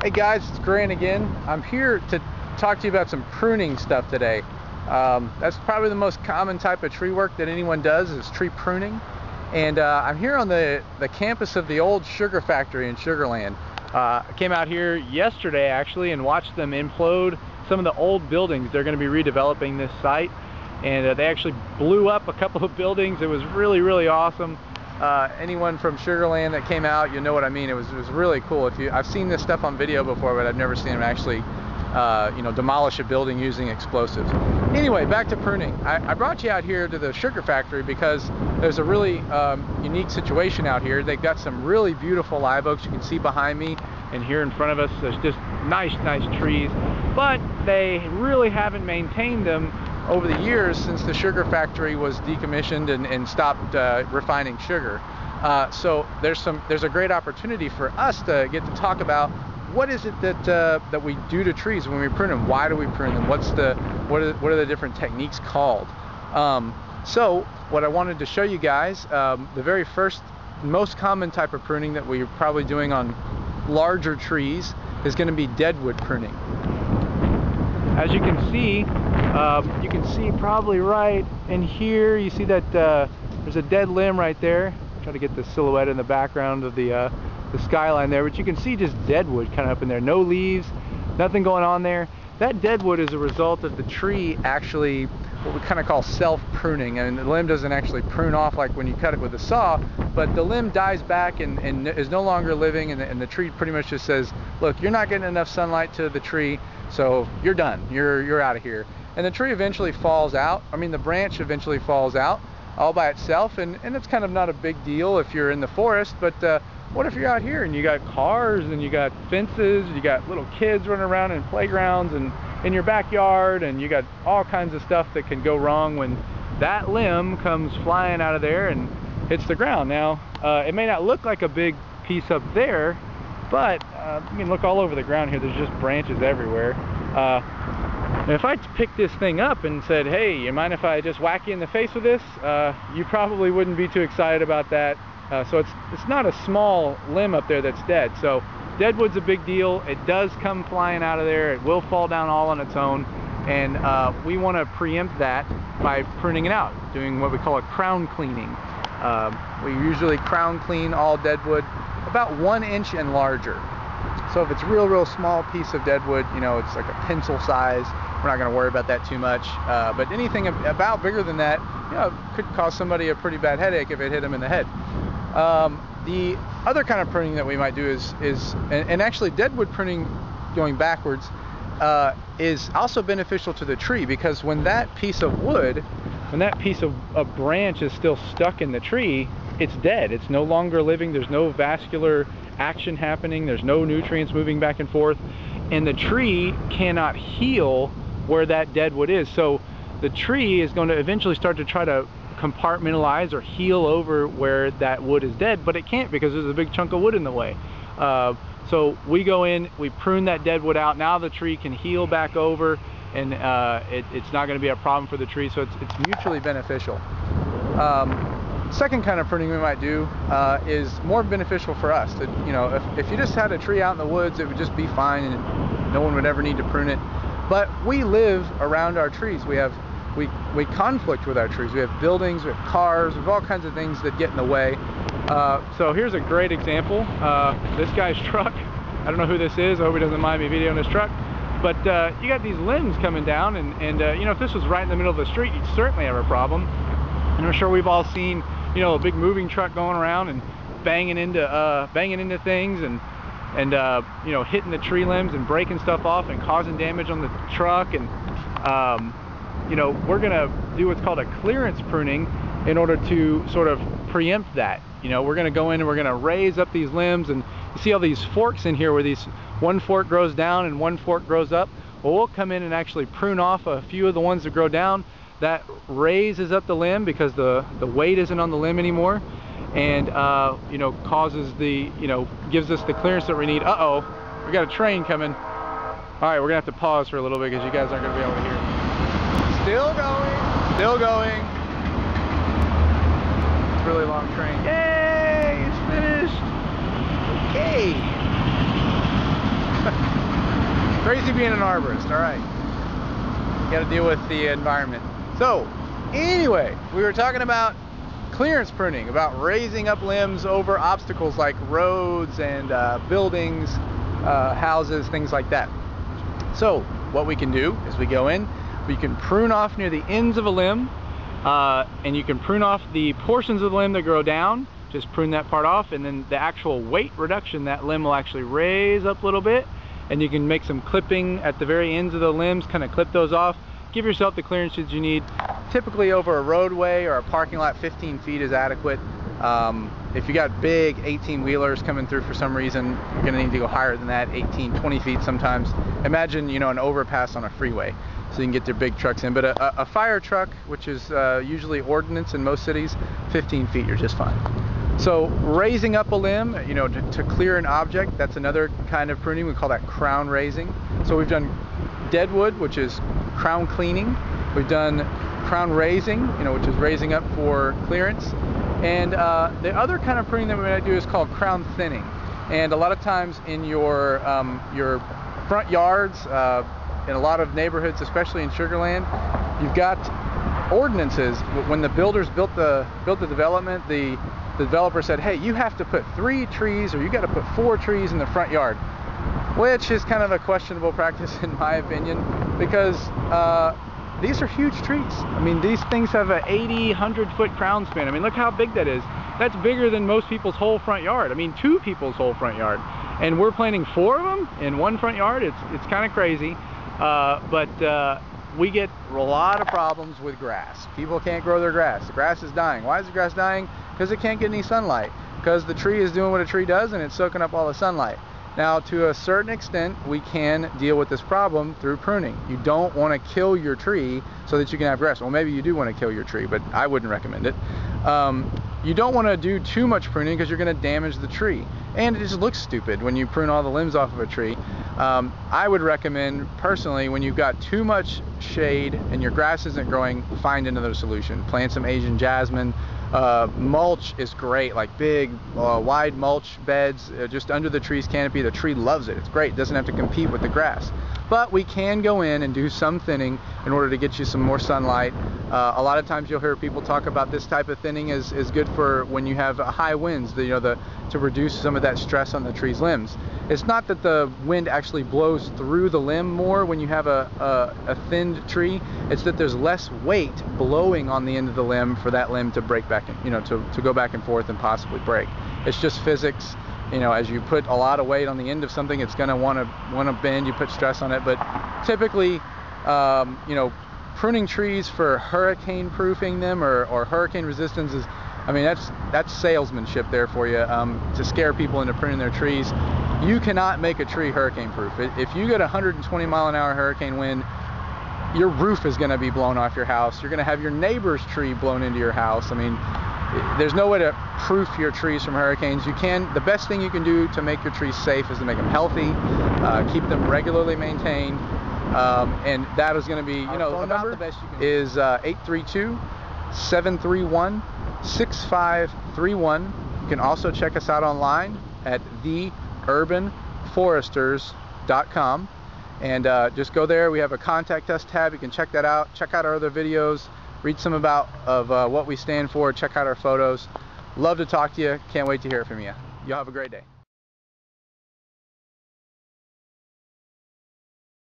Hey guys, it's Grant again. I'm here to talk to you about some pruning stuff today. That's probably the most common type of tree work that anyone does is tree pruning. And I'm here on the campus of the old sugar factory in Sugar Land. I came out here yesterday actually and watched them implode some of the old buildings. They're going to be redeveloping this site, and they actually blew up a couple of buildings. It was really awesome. Anyone from Sugar Land that came out, you know what I mean. It was really cool. I've seen this stuff on video before, but I've never seen them actually demolish a building using explosives. Anyway, back to pruning. I brought you out here to the sugar factory because there's a really unique situation out here. They've got some really beautiful live oaks. You can see behind me and here in front of us, there's just nice trees, but they really haven't maintained them over the years since the sugar factory was decommissioned and stopped refining sugar. So there's a great opportunity for us to get to talk about what is it that we do to trees when we prune them. Why do we prune them? What are the different techniques called? So what I wanted to show you guys, the very first most common type of pruning that we're probably doing on larger trees is going to be deadwood pruning. As you can see probably right in here, you see that there's a dead limb right there. Try to get the silhouette in the background of the skyline there, but you can see just deadwood kind of up in there. No leaves, nothing going on there. That deadwood is a result of the tree actually what we kind of call self-pruning. I mean, the limb doesn't actually prune off like when you cut it with a saw, but the limb dies back and is no longer living, and the tree pretty much just says, look, you're not getting enough sunlight to the tree, so you're done, you're out of here. And the tree eventually falls out. I mean, the branch eventually falls out all by itself, and it's kind of not a big deal if you're in the forest, but what if you're out here and you got cars and you got fences, you got little kids running around in playgrounds and in your backyard, and you got all kinds of stuff that can go wrong when that limb comes flying out of there and hits the ground. Now, it may not look like a big piece up there, but you can look all over the ground here. There's just branches everywhere. If I picked this thing up and said, hey, you mind if I just whack you in the face with this? You probably wouldn't be too excited about that. So it's not a small limb up there that's dead. So deadwood's a big deal. It does come flying out of there. It will fall down all on its own, and we want to preempt that by pruning it out, doing what we call a crown cleaning. We usually crown clean all deadwood about 1 inch and larger. So if it's real small piece of deadwood, you know, it's like a pencil size, we're not going to worry about that too much. But anything about bigger than that, you know, could cause somebody a pretty bad headache if it hit them in the head. The other kind of pruning that we might do is actually deadwood pruning, going backwards, is also beneficial to the tree, because when that piece of wood, when that piece of branch is still stuck in the tree, it's dead. It's no longer living. There's no vascular action happening. There's no nutrients moving back and forth, and the tree cannot heal where that dead wood is. So the tree is going to eventually start to try to compartmentalize or heal over where that wood is dead, but it can't because there's a big chunk of wood in the way. So we go in, we prune that dead wood out. Now the tree can heal back over, and it's not going to be a problem for the tree, so it's mutually beneficial. Second kind of pruning we might do is more beneficial for us. That, you know, if you just had a tree out in the woods, it would just be fine and no one would ever need to prune it. But we live around our trees. We conflict with our trees. We have buildings, we have cars, we have all kinds of things that get in the way. So here's a great example. This guy's truck. I don't know who this is. I hope he doesn't mind me videoing his truck. But you got these limbs coming down, and you know, if this was right in the middle of the street, you'd certainly have a problem. And I'm sure we've all seen, you know, a big moving truck going around and banging into things and you know, hitting the tree limbs and breaking stuff off and causing damage on the truck. And you know, we're gonna do what's called a clearance pruning in order to sort of preempt that. You know, we're gonna go in and we're gonna raise up these limbs, and you see all these forks in here where one fork grows down and one fork grows up. Well, we'll come in and actually prune off a few of the ones that grow down. That raises up the limb because the weight isn't on the limb anymore, and you know, causes gives us the clearance that we need. Uh-oh, we got a train coming. All right, we're gonna have to pause for a little bit because you guys aren't gonna be able to hear. Still going. It's a really long train. Yay, it's finished. Okay. Crazy being an arborist, all right. You got to deal with the environment. So, anyway, we were talking about clearance pruning, about raising up limbs over obstacles like roads and buildings, houses, things like that. So, what we can do is we go in, we can prune off near the ends of a limb, and you can prune off the portions of the limb that grow down. Just prune that part off, and then the actual weight reduction, that limb will actually raise up a little bit, and you can make some clipping at the very ends of the limbs, kind of clip those off. Give yourself the clearances you need. Typically over a roadway or a parking lot, 15 feet is adequate. If you got big 18-wheelers coming through for some reason, you're gonna need to go higher than that, 18, 20 feet sometimes. Imagine, you know, an overpass on a freeway, so you can get their big trucks in. But a fire truck, which is usually ordnance in most cities, 15 feet, you're just fine. So raising up a limb, you know, to clear an object, that's another kind of pruning. We call that crown raising. So we've done deadwood, which is crown cleaning. We've done crown raising, you know, which is raising up for clearance. And the other kind of pruning that we're going to do is called crown thinning. And a lot of times in your front yards, in a lot of neighborhoods, especially in Sugarland, you've got ordinances. When the builders built the development, the developer said, hey, you have to put 3 trees or you got to put 4 trees in the front yard, which is kind of a questionable practice in my opinion, because these are huge trees. I mean, these things have an 80, 100-foot crown span. I mean, look how big that is. That's bigger than most people's whole front yard. I mean, 2 people's whole front yard. And we're planting 4 of them in one front yard. It's kind of crazy. But we get a lot of problems with grass. People can't grow their grass. The grass is dying. Why is the grass dying? Because it can't get any sunlight. Because the tree is doing what a tree does and it's soaking up all the sunlight. Now, to a certain extent, we can deal with this problem through pruning. You don't want to kill your tree so that you can have grass. Well, maybe you do want to kill your tree, but I wouldn't recommend it. You don't want to do too much pruning because you're going to damage the tree. And it just looks stupid when you prune all the limbs off of a tree. I would recommend, personally, when you've got too much shade and your grass isn't growing, find another solution. Plant some Asian jasmine. Mulch is great, like big, wide mulch beds just under the tree's canopy. The tree loves it. It's great. It doesn't have to compete with the grass. But we can go in and do some thinning in order to get you some more sunlight. A lot of times you'll hear people talk about this type of thinning is good for when you have high winds, to reduce some of that stress on the tree's limbs. It's not that the wind actually blows through the limb more when you have a thinned tree. It's that there's less weight blowing on the end of the limb for that limb to break back, to go back and forth and possibly break. It's just physics. As you put a lot of weight on the end of something, it's going to want to bend. You put stress on it. But typically, pruning trees for hurricane proofing them or hurricane resistance is, I mean, that's salesmanship there for you, to scare people into pruning their trees. You cannot make a tree hurricane proof. If you get a 120-mile-an-hour hurricane wind, your roof is going to be blown off your house. You're going to have your neighbor's tree blown into your house. I mean, there's no way to proof your trees from hurricanes. The best thing you can do to make your trees safe is to make them healthy, keep them regularly maintained, and that is going to be, about the best you can do. Is 832-731-6531. You can also check us out online at theurbanforesters.com. And just go there. We have a contact us tab. You can check that out. Check out our other videos. Read some about what we stand for. Check out our photos. Love to talk to you. Can't wait to hear from you. Y'all have a great day.